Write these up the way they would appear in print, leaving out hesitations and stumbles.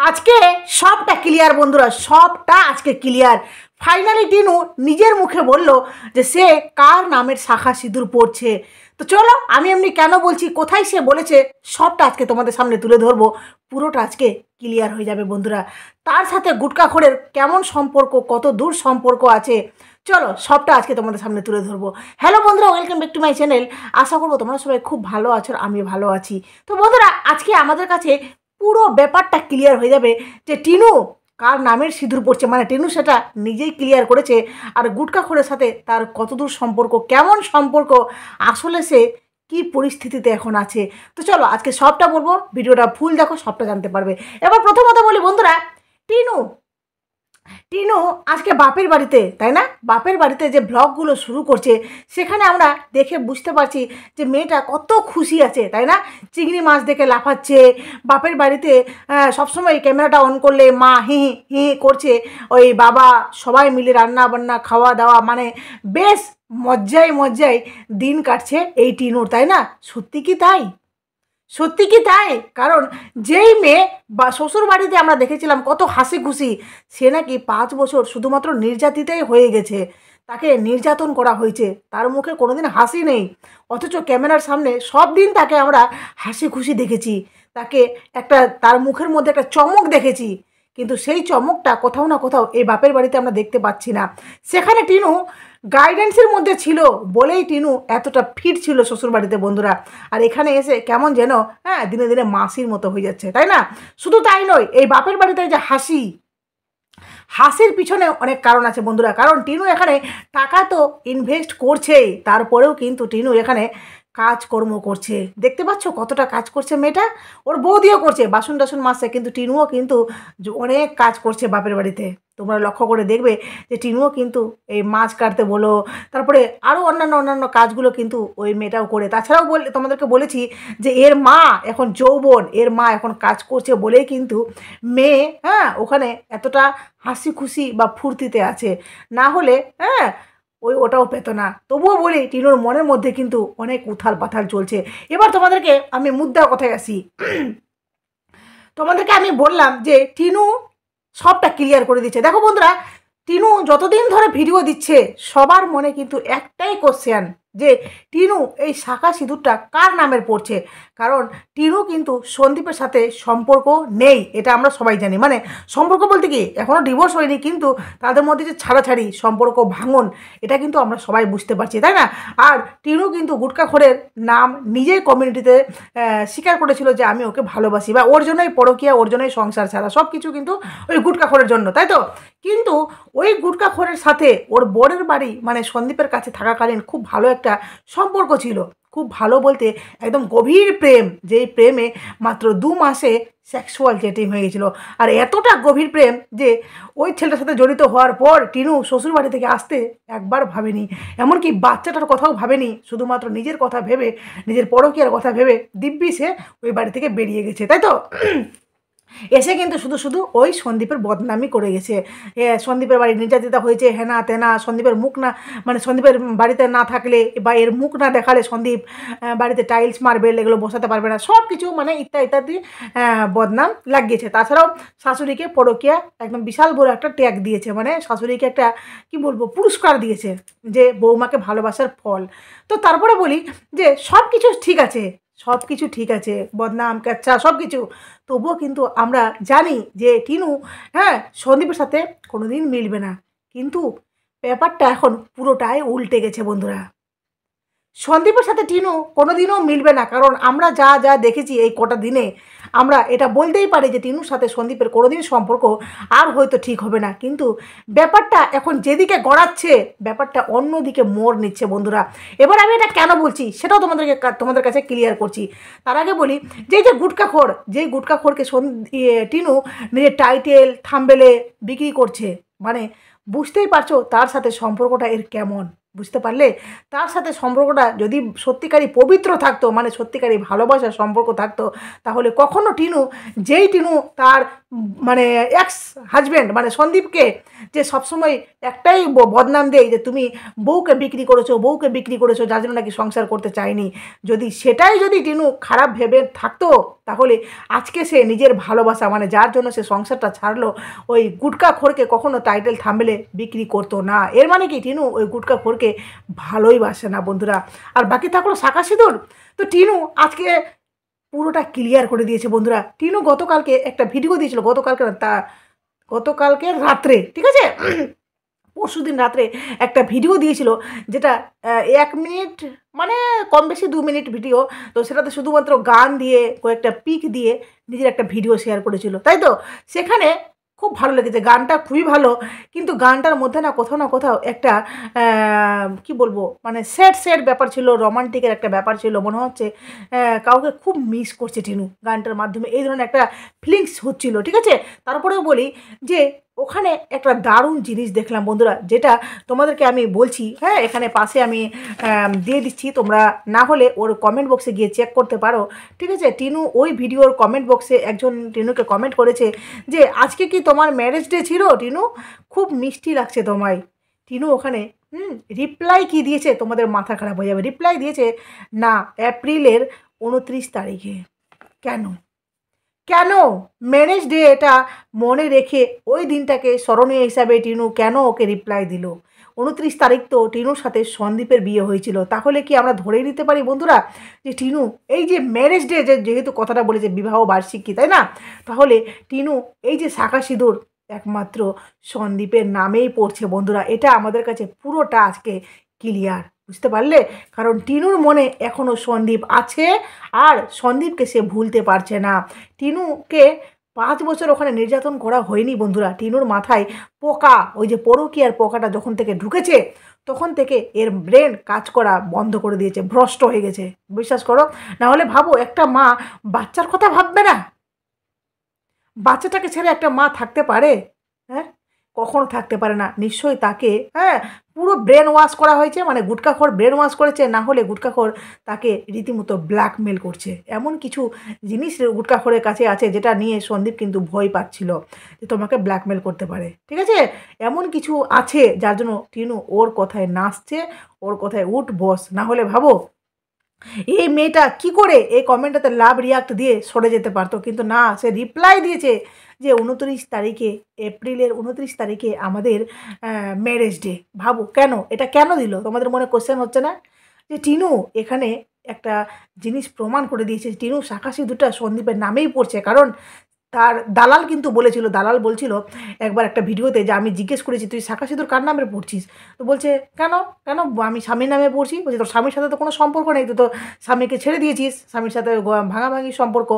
আজকে সবটা ক্লিয়ার বন্ধুরা, সবটা আজকে ক্লিয়ার। ফাইনালি টিনু নিজের মুখে বলল যে সে কার নামের শাখা সিঁদুর পড়ছে। তো চলো আমি এমনি কেন বলছি, কোথায় সে বলেছে, সবটা আজকে তোমাদের সামনে তুলে ধরবো। পুরোটা আজকে ক্লিয়ার হয়ে যাবে বন্ধুরা। তার সাথে গুটকাখোরের কেমন সম্পর্ক, কত দূর সম্পর্ক আছে, চলো সবটা আজকে তোমাদের সামনে তুলে ধরবো। হ্যালো বন্ধুরা, welcome back to my channel. আশা করবো তোমরা সবাই খুব ভালো আছো আর আমি ভালো আছি। তো বন্ধুরা, আজকে আমাদের কাছে পুরো ব্যাপারটা ক্লিয়ার হয়ে যাবে যে টিনু কার নামের সিঁদুর পড়ছে, মানে টিনু সেটা নিজেই ক্লিয়ার করেছে। আর গুটকাখোরের সাথে তার কতদূর সম্পর্ক, কেমন সম্পর্ক, আসলে সে কি পরিস্থিতিতে এখন আছে। তো চলো আজকে সবটা বলবো, ভিডিওটা ফুল দেখো, সবটা জানতে পারবে। এবার প্রথমত বলি বন্ধুরা, টিনু টিনু আজকে বাপের বাড়িতে, তাই না, বাপের বাড়িতে যে ব্লগগুলো শুরু করছে সেখানে আমরা দেখে বুঝতে পারছি যে মেয়েটা কত খুশি আছে, তাই না। চিংড়ি মাছ দেখে লাফাচ্ছে, বাপের বাড়িতে সবসময় ক্যামেরাটা অন করলে মা হি হি করছে, ওই বাবা সবাই মিলে রান্না বান্না খাওয়া দাওয়া, মানে বেশ মজ্জায় মজ্জায় দিন কাটছে এই টিনুর, তাই না। সত্যি কি তাই? সত্যি কি তাই? কারণ যেই মেয়ে বা শ্বশুর বাড়িতে আমরা দেখেছিলাম কত হাসি খুশি, সে নাকি 5 বছর শুধুমাত্র নির্যাতিতাই হয়ে গেছে, তাকে নির্যাতন করা হয়েছে, তার মুখে কোনোদিন হাসি নেই, অথচ ক্যামেরার সামনে সব দিন তাকে আমরা হাসি খুশি দেখেছি, তাকে একটা তার মুখের মধ্যে একটা চমক দেখেছি, কিন্তু সেই চমকটা কোথাও না কোথাও এই বাপের বাড়িতে আমরা দেখতে পাচ্ছি না। সেখানে টিনু গাইডেন্সের মধ্যে ছিল বলেই টিনু এতটা ফিট ছিল শ্বশুরবাড়িতে বন্ধুরা। আর এখানে এসে কেমন যেন দিনে দিনে মাসির মতো হয়ে যাচ্ছে, তাই না। শুধু তাই নয়, এই বাপের বাড়িতে যে হাসির পিছনে অনেক কারণ আছে বন্ধুরা। কারণ টিনু এখানে টাকা তো ইনভেস্ট করছেই, তারপরেও কিন্তু টিনু এখানে কাজকর্ম করছে। দেখতে পাচ্ছ কতটা কাজ করছে মেয়েটা, ওর বৌদিও করছে, বাসন টাসন মাজছে, কিন্তু টিনুও কিন্তু অনেক কাজ করছে বাপের বাড়িতে। তোমরা লক্ষ্য করে দেখবে যে টিনুও কিন্তু এই মাছ কাটতে বলো, তারপরে আরও অন্যান্য কাজগুলো কিন্তু ওই মেয়েটাও করে। তাছাড়াও তোমাদেরকে বলেছি যে এর মা এখন যৌবন, এর মা এখন কাজ করছে বলেই কিন্তু মেয়ে ওখানে এতটা হাসি খুশি বা ফুর্তিতে আছে, না হলে ওটাও পেত না। তবুও বলি টিনুর মনের মধ্যে কিন্তু অনেক উথাল পাথাল চলছে। এবার তোমাদেরকে আমি মুদ্রার কথায় আসি। তোমাদেরকে আমি বললাম যে টিনু সবটা ক্লিয়ার করে দিচ্ছে। দেখো বন্ধুরা, টিনু যতদিন ধরে ভিডিও দিচ্ছে সবার মনে কিন্তু একটাই কোশ্চেন যে টিনু এই শাখা সিঁদুরটা কার নামের পড়ছে। কারণ টিনু কিন্তু সন্দীপের সাথে সম্পর্ক নেই, এটা আমরা সবাই জানি। মানে সম্পর্ক বলতে কি, এখনও ডিভোর্স হয়নি, কিন্তু তাদের মধ্যে যে ছাড়াছাড়ি সম্পর্ক ভাঙন, এটা কিন্তু আমরা সবাই বুঝতে পারছি, তাই না। আর টিনু কিন্তু গুটকাখোরের নাম নিজেই কমিউনিটিতে স্বীকার করেছিল যে আমি ওকে ভালোবাসি, বা ওর জন্যই পরকীয়া, ওর জন্যই সংসার ছাড়া, সব কিছু কিন্তু ওই গুটকাখোরের জন্য, তাই তো। কিন্তু ওই গুটকাখোরের সাথে ওর বরের বাড়ি মানে সন্দীপের কাছে থাকাকালীন খুব ভালো একটা সম্পর্ক ছিল, খুব ভালো বলতে একদম গভীর প্রেম, যেই প্রেমে মাত্র 2 মাসে সেক্সুয়াল চ্যাটিং হয়ে গেছিলো। আর এতটা গভীর প্রেম যে ওই ছেলেটার সাথে জড়িত হওয়ার পর টিনু শ্বশুরবাড়ি থেকে আসতে একবার ভাবেনি, এমনকি বাচ্চাটার কথাও ভাবেনি, শুধুমাত্র নিজের কথা ভেবে, নিজের পরকীয়ার কথা ভেবে দিব্যি সে ওই বাড়ি থেকে বেরিয়ে গেছে, তাই তো। এসে কিন্তু শুধু ওই সন্দীপের বদনামই করে গেছে। সন্দীপের বাড়ি নির্যাতিতা হয়েছে, হেনা তেনা, সন্দীপের মুখ না, মানে সন্দীপের বাড়িতে না থাকলে বা এর মুখ না দেখালে সন্দীপ বাড়িতে টাইলস মার্বেল এগুলো বসাতে পারবে না, সব কিছু মানে ইত্যাদি বদনাম লাগিয়েছে। তাছাড়াও শাশুড়িকে পরকীয়া একদম বিশাল বড় একটা ট্যাগ দিয়েছে, মানে শাশুড়িকে একটা কি বলবো পুরস্কার দিয়েছে যে বৌমাকে ভালোবাসার ফল। তো তারপরে বলি যে সব কিছু ঠিক আছে, সব কিছু ঠিক আছে, বদনাম কাচ্চা সব কিছু, তবুও কিন্তু আমরা জানি যে টিনু সন্দীপের সাথে কোনো দিন মিলবে না। কিন্তু ব্যাপারটা এখন পুরোটাই উল্টে গেছে বন্ধুরা। সন্দীপের সাথে টিনু কোনোদিনও মিলবে না, কারণ আমরা যা দেখেছি এই কটা দিনে, আমরা এটা বলতেই পারি যে টিনুর সাথে সন্দীপের কোনোদিন সম্পর্ক আর হয়তো ঠিক হবে না। কিন্তু ব্যাপারটা এখন যেদিকে গড়াচ্ছে, ব্যাপারটা অন্যদিকে মোড় নিচ্ছে বন্ধুরা। এবার আমি এটা কেন বলছি সেটাও তোমাদের কাছে ক্লিয়ার করছি। তার আগে বলি যেই গুটকাখোরকে টিনু নিজের টাইটেল থাম্বনেলে বিক্রি করছে, মানে বুঝতেই পারছো তার সাথে সম্পর্কটা এর কেমন। বুঝতে পারলে, তার সাথে সম্পর্কটা যদি সত্যিকারই পবিত্র থাকতো, মানে সত্যিকারই ভালোবাসার সম্পর্ক থাকতো, তাহলে কখনো টিনু তার মানে এক্স হাজব্যান্ড মানে সন্দীপকে যে সবসময় একটাই বদনাম দেয় যে তুমি বউকে বিক্রি করেছো যার জন্য নাকি সংসার করতে চায়নি। যদি টিনু খারাপ ভেবে থাকতো তাহলে আজকে সে নিজের ভালোবাসা মানে যার জন্য সে সংসারটা ছাড়লো ওই গুটকা খোরকে কখনো টাইটেল থাম্বনেলে বিক্রি করতো না। এর মানে কি টিনু ওই গুটকা খোরকে ভালোই বাসে না বন্ধুরা। আর বাকি থাকলো শাঁখা সিঁদুর। তো টিনু আজকে পুরোটা ক্লিয়ার করে দিয়েছে বন্ধুরা। টিনু গতকালকে একটা ভিডিও দিয়েছিল, গতকালকে রাত্রে, ঠিক আছে, পরশুদিন রাত্রে একটা ভিডিও দিয়েছিল যেটা 1 মিনিট মানে কম বেশি 2 মিনিট ভিডিও। তো সেটাতে শুধুমাত্র গান দিয়ে কয়েকটা পিক দিয়ে নিজের একটা ভিডিও শেয়ার করেছিল, তাই তো? সেখানে খুব ভালো লেগেছে, গানটা খুবই ভালো, কিন্তু গানটার মধ্যে না কোথাও একটা কি বলবো মানে স্যাড ব্যাপার ছিল, রোমান্টিকের একটা ব্যাপার ছিল। মনে হচ্ছে কাউকে খুব মিস করছে টিনু গানটার মাধ্যমে, এই ধরনের একটা ফিলিংস হচ্ছিল, ঠিক আছে। তারপরেও বলি যে ওখানে একটা দারুণ জিনিস দেখলাম বন্ধুরা, যেটা তোমাদেরকে আমি বলছি, হ্যাঁ, এখানে পাশে আমি দিয়ে দিচ্ছি, তোমরা না হলে ওর কমেন্ট বক্সে গিয়ে চেক করতে পারো, ঠিক আছে। টিনু ওই ভিডিওর কমেন্ট বক্সে একজন টিনুকে কমেন্ট করেছে যে আজকে কি তোমার ম্যারেজ ডে ছিল টিনু, খুব মিষ্টি লাগছে তোমায়। টিনু ওখানে রিপ্লাই কি দিয়েছে তোমাদের মাথা খারাপ হয়ে যাবে। রিপ্লাই দিয়েছে না এপ্রিলের 29 তারিখে। কেন কেন ম্যারেজ ডে এটা মনে রেখে ওই দিনটাকে স্মরণীয় হিসাবে টিনু কেন ওকে রিপ্লাই দিল? 29 তারিখ তো টিনুর সাথে সন্দীপের বিয়ে হয়েছিল। তাহলে কি আমরা ধরেই নিতে পারি বন্ধুরা যে টিনু এই যে ম্যারেজ ডে যেহেতু কথাটা বলেছে বিবাহ বার্ষিকী, তাই না? তাহলে টিনু এই যে শাঁখা সিঁদুর একমাত্র সন্দীপের নামেই পড়ছে বন্ধুরা। এটা আমাদের কাছে পুরোটা আজকে ক্লিয়ার, বুঝতে পারলে? কারণ টিনুর মনে এখনও সন্দীপ আছে আর সন্দীপকে সে ভুলতে পারছে না। টিনুকে 5 বছর ওখানে নির্যাতন করা হয়নি বন্ধুরা। টিনুর মাথায় পোকা, ওই যে পরকীয়ার পোকাটা যখন থেকে ঢুকেছে তখন থেকে এর ব্রেন কাজ করা বন্ধ করে দিয়েছে, ভ্রষ্ট হয়ে গেছে, বিশ্বাস করো। না হলে ভাবো একটা মা বাচ্চার কথা ভাববে না? বাচ্চাটাকে ছেড়ে একটা মা থাকতে পারে? হ্যাঁ, কখনো থাকতে পারে না। নিশ্চয়ই তাকে পুরো ব্রেন ওয়াশ করা হয়েছে, মানে গুটখাখোর ব্রেন ওয়াশ করেছে, না হলে গুটখাখোর তাকে রীতিমতো ব্ল্যাকমেল করছে। এমন কিছু জিনিস গুটখাখোরের কাছে আছে যেটা নিয়ে সন্দীপ কিন্তু ভয় পাচ্ছিল যে তোমাকে ব্ল্যাকমেল করতে পারে, ঠিক আছে। এমন কিছু আছে যার জন্য টিনু ওর কথায় নাচছে, ওর কথায় উঠ বস। না হলে ভাবো এই মেয়েটা কি করে এই কমেন্টটাতে লাভ রিয়াক্ট দিয়ে সরে যেতে পারতো, কিন্তু না, সে রিপ্লাই দিয়েছে যে 29 তারিখে, এপ্রিলের 29 তারিখে আমাদের ম্যারেজ ডে। ভাবো কেন, এটা কেন দিল? তোমাদের মনে কোশ্চেন হচ্ছে না যে টিনু এখানে একটা জিনিস প্রমাণ করে দিয়েছে, টিনু শাঁখা সিঁদুরটা সন্দীপের নামেই পড়ছে। কারণ তার দালাল কিন্তু বলেছিল, দালাল বলছিল একবার একটা ভিডিওতে যে আমি জিজ্ঞেস করেছি তুই শাঁখা সিঁদুর কার নামে পড়ছিস? তো বলছে কেন কেন আমি স্বামীর নামে পড়ছি। বলছি তোর স্বামীর সাথে তো কোনো সম্পর্ক নেই, তো স্বামীকে ছেড়ে দিয়েছিস, স্বামীর সাথে ভাঙাভাঙি সম্পর্ক।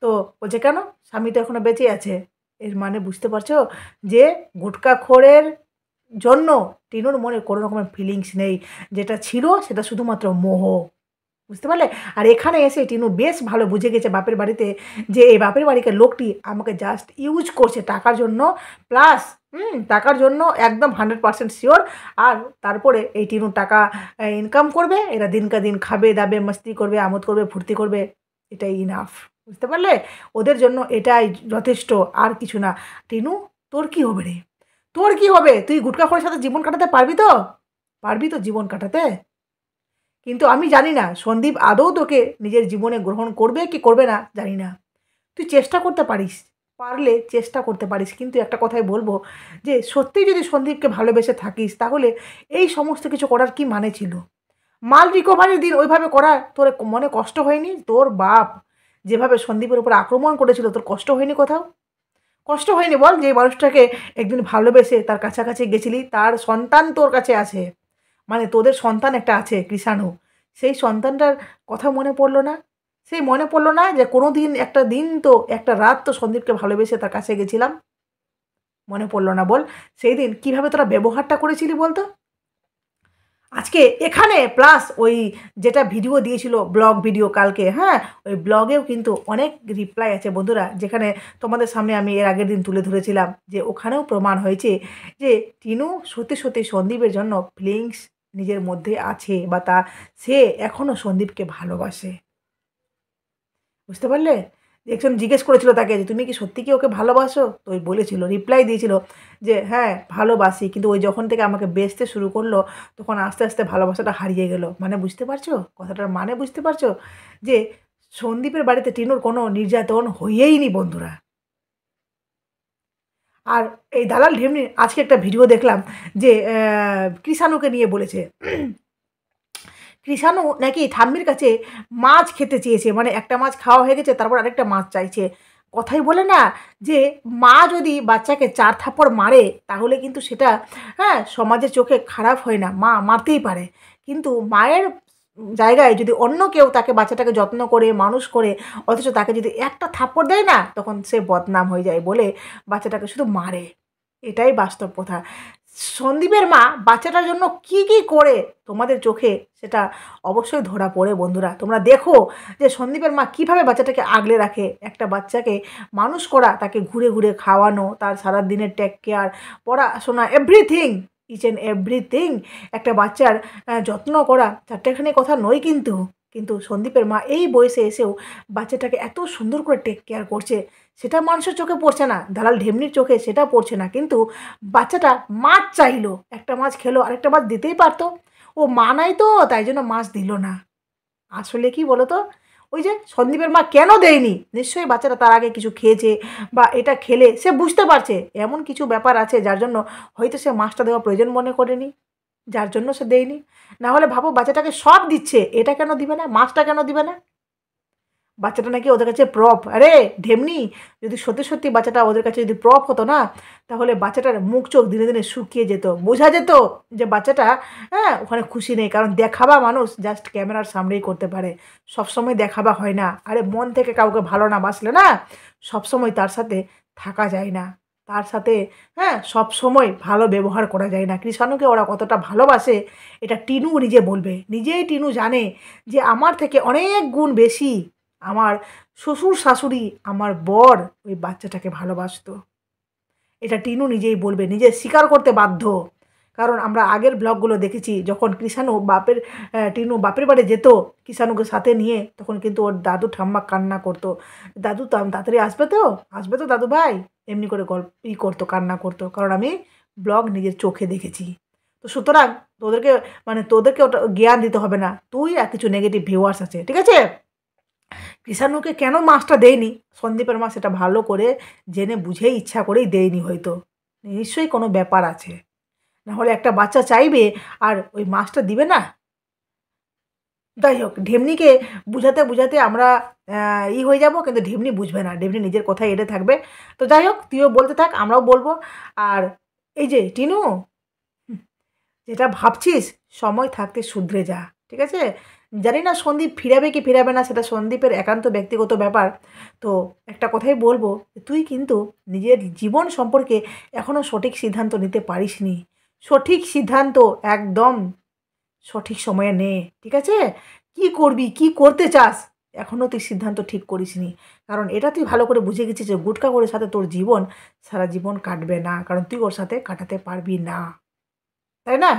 তো বলছে কেন, স্বামী তো এখনও বেঁচে আছে। এর মানে বুঝতে পারছো যে গুটখাখোরের জন্য টিনুর মনে কোনো রকমের ফিলিংস নেই, যেটা ছিল সেটা শুধুমাত্র মোহ, বুঝতে পারলে? আর এখানে এসে টিনু বেশ ভালো বুঝে গেছে বাপের বাড়িতে যে এই বাপের বাড়িকে লোকটি আমাকে জাস্ট ইউজ করছে টাকার জন্য, প্লাস টাকার জন্য একদম 100% শিওর। আর তারপরে এই টিনু টাকা ইনকাম করবে, এরা দিনকা দিন খাবে দাবে মস্তি করবে আমোদ করবে ফুর্তি করবে, এটাই ইনাফ, বুঝতে পারলে? ওদের জন্য এটাই যথেষ্ট, আর কিছু না। টিনু তোর কি হবে রে, তোর কি হবে? তুই গুটখাখোরের সাথে জীবন কাটাতে পারবি তো জীবন কাটাতে? কিন্তু আমি জানি না সন্দীপ আদৌ তোকে নিজের জীবনে গ্রহণ করবে কি করবে না জানি না। তুই চেষ্টা করতে পারিস, পারলে চেষ্টা করতে পারিস, কিন্তু একটা কথাই বলবো যে সত্যিই যদি সন্দীপকে ভালোবেসে থাকিস তাহলে এই সমস্ত কিছু করার কি মানে ছিল? মাল রিকভারির দিন ওইভাবে করা তোর মনে কষ্ট হয়নি? তোর বাপ যেভাবে সন্দীপের উপর আক্রমণ করেছিল তোর কষ্ট হয়নি কোথাও? কষ্ট হয়নি বল? যে মানুষটাকে একদিন ভালোবেসে তার কাছাকাছি গেছিলি, তার সন্তান তোর কাছে আছে, মানে তোদের সন্তান একটা আছে কৃষাণু, সেই সন্তানটার কথা মনে পড়লো না? সেই মনে পড়লো না যে কোনো দিন একটা দিন তো একটা রাত তো সন্দীপকে ভালোবেসে তার কাছে গেছিলাম? মনে পড়লো না বল? সেই দিন কীভাবে তোরা ব্যবহারটা করেছিলি বলতো? আজকে এখানে প্লাস ওই যেটা ভিডিও দিয়েছিল ব্লগ ভিডিও কালকে, হ্যাঁ, ওই ব্লগেও কিন্তু অনেক রিপ্লাই আছে বন্ধুরা, যেখানে তোমাদের সামনে আমি এর আগের দিন তুলে ধরেছিলাম যে ওখানেও প্রমাণ হয়েছে যে টিনু সত্যি সন্দীপের জন্য ফিলিংস নিজের মধ্যে আছে, বা সে এখনও সন্দীপকে ভালোবাসে, বুঝতে পারলে? একজন জিজ্ঞেস করেছিল তাকে যে তুমি কি সত্যি কি ওকে ভালোবাসো, তো ওই বলেছিল, রিপ্লাই দিয়েছিল যে হ্যাঁ ভালোবাসি, কিন্তু ওই যখন থেকে আমাকে বেচতে শুরু করলো তখন আস্তে আস্তে ভালোবাসাটা হারিয়ে গেল। মানে বুঝতে পারছো কথাটার মানে, বুঝতে পারছো যে সন্দীপের বাড়িতে টিনুর কোনো নির্যাতন হয়েই নি বন্ধুরা। আর এই দালাল ঢেমনির আজকে একটা ভিডিও দেখলাম যে কৃষাণুকে নিয়ে বলেছে কৃষাণু নাকি ঠাম্মির কাছে মাছ খেতে চেয়েছে, মানে একটা মাছ খাওয়া হয়ে গেছে তারপর আরেকটা মাছ চাইছে। কথাই বলে না যে মা যদি বাচ্চাকে 4 থাপ্পড় মারে তাহলে কিন্তু সেটা হ্যাঁ সমাজের চোখে খারাপ হয় না, মা মারতেই পারে, কিন্তু মায়ের জায়গায় যদি অন্য কেউ তাকে বাচ্চাটাকে যত্ন করে মানুষ করে অথচ তাকে যদি একটা থাপ্পড় দেয় না তখন সে বদনাম হয়ে যায় বলে বাচ্চাটাকে শুধু মারে। এটাই বাস্তব কথা। সন্দীপের মা বাচ্চাটার জন্য কি কি করে তোমাদের চোখে সেটা অবশ্যই ধরা পড়ে বন্ধুরা। তোমরা দেখো যে সন্দীপের মা কিভাবে বাচ্চাটাকে আগলে রাখে। একটা বাচ্চাকে মানুষ করা, তাকে ঘুরে ঘুরে খাওয়ানো, তার সারা দিনের টেক কেয়ার, পড়াশোনা, এভরিথিং, ইচ অ্যান্ড এভরিথিং, একটা বাচ্চার যত্ন করা চারটেখানি কথা নয় কিন্তু। কিন্তু সন্দীপের মা এই বয়সে এসেও বাচ্চাটাকে এত সুন্দর করে টেক কেয়ার করছে, সেটা মানুষের চোখে পড়ছে না, দালাল ঢেমনির চোখে সেটা পড়ছে না। কিন্তু বাচ্চাটা মাছ চাইলো, একটা মাছ খেলো, আরেকটা মাছ দিতেই পারতো, ও মা নাই তো তাই জন্য মাছ দিল না। আসলে কি বলো তো, ওই যে সন্দীপের মা কেন দেয়নি, নিশ্চয়ই বাচ্চাটা তার আগে কিছু খেয়েছে বা এটা খেলে সে বুঝতে পারছে এমন কিছু ব্যাপার আছে যার জন্য হয়তো সে মাছটা দেওয়া প্রয়োজন মনে করেনি, যার জন্য সে দেয়নি। না হলে ভাবো বাচ্চাটাকে সব দিচ্ছে, এটা কেন দিবে না, মাছটা কেন দিবে না? বাচ্চাটা নাকি ওদের কাছে প্রপ। আরে ঢেমনি, যদি সত্যি সত্যি বাচ্চাটা ওদের কাছে যদি প্রপ হতো না তাহলে বাচ্চাটার মুখ চোখ দিনে দিনে শুকিয়ে যেত, বোঝা যেত যে বাচ্চাটা হ্যাঁ ওখানে খুশি নেই। কারণ দেখাবা মানুষ জাস্ট ক্যামেরার সামনেই করতে পারে, সবসময় দেখাবা হয় না। আরে মন থেকে কাউকে ভালো না বাসলে না সবসময় তার সাথে থাকা যায় না, তার সাথে হ্যাঁ সব সময় ভালো ব্যবহার করা যায় না। কৃষাণুকে ওরা কতটা ভালোবাসে এটা টিনু নিজে বলবে, নিজেই টিনু জানে যে আমার থেকে অনেক গুণ বেশি আমার শ্বশুর শাশুড়ি, আমার বর ওই বাচ্চাটাকে ভালোবাসতো। এটা টিনু নিজেই বলবে, নিজে স্বীকার করতে বাধ্য। কারণ আমরা আগের ব্লগগুলো দেখেছি যখন কৃষাণু টিনু বাপের বাড়ি যেত কৃষাণুকে সাথে নিয়ে, তখন কিন্তু ওর দাদু ঠাম্মা কান্না করতো, দাদু তাড়াতাড়ি আসবে তো দাদু ভাই, এমনি করে গল্প করতো, কান্না করতো। কারণ আমি ব্লগ নিজের চোখে দেখেছি। তো সুতরাং তোদেরকে ওটা জ্ঞান দিতে হবে না, তুই আর কিছু নেগেটিভ ভিউয়ার্স আছে, ঠিক আছে? কৃষাণুকে কেন মাছটা দেয়নি, সন্দীপের মা সেটা ভালো করে জেনে বুঝেই ইচ্ছা করেই দেয়নি হয়তো, নিশ্চয়ই কোনো ব্যাপার আছে। না হলে একটা বাচ্চা চাইবে আর ওই মাছটা দিবে না? যাই হোক, ঢেমনিকে বুঝাতে বুঝাতে আমরা হয়ে যাব, কিন্তু ঢেমনি বুঝবে না, ঢেমনি নিজের কথায় এড়ে থাকবে। তো যাই হোক, তুইও বলতে থাক, আমরাও বলবো। আর এই যে টিনু, যেটা ভাবছিস সময় থাকতে শুধরে যা, ঠিক আছে? জানি না সন্দীপ ফিরাবে কি ফিরাবে না, সেটা সন্দীপের একান্ত ব্যক্তিগত ব্যাপার। তো একটা কথাই বলবো, তুই কিন্তু নিজের জীবন সম্পর্কে এখনও সঠিক সিদ্ধান্ত নিতে পারিসনি। সঠিক সিদ্ধান্ত একদম সঠিক সময়ে নে, ঠিক আছে? কি করবি, কি করতে চাস, এখনও তুই সিদ্ধান্ত ঠিক করিসনি। কারণ এটা তুই ভালো করে বুঝে গেছিস যে গুটকা করে সাথে তোর জীবন সারা জীবন কাটবে না, কারণ তুই ওর সাথে কাটাতে পারবি না, তাই না?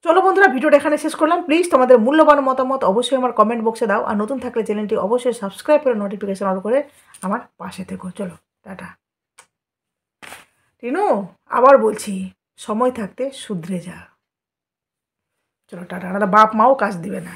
চলো বন্ধুরা, ভিডিওটা এখানে শেষ করলাম। প্লিজ তোমাদের মূল্যবান মতামত অবশ্যই আমার কমেন্ট বক্সে দাও, আর নতুন থাকলে চ্যানেলটি অবশ্যই সাবস্ক্রাইব করে নোটিফিকেশন অন করে আমার পাশে থেকো। চলো টাটা। টিনু, আবার বলছি, সময় থাকতে শুধরে যা। চলো টাটা। বাপ মাও কাজ দিবে না।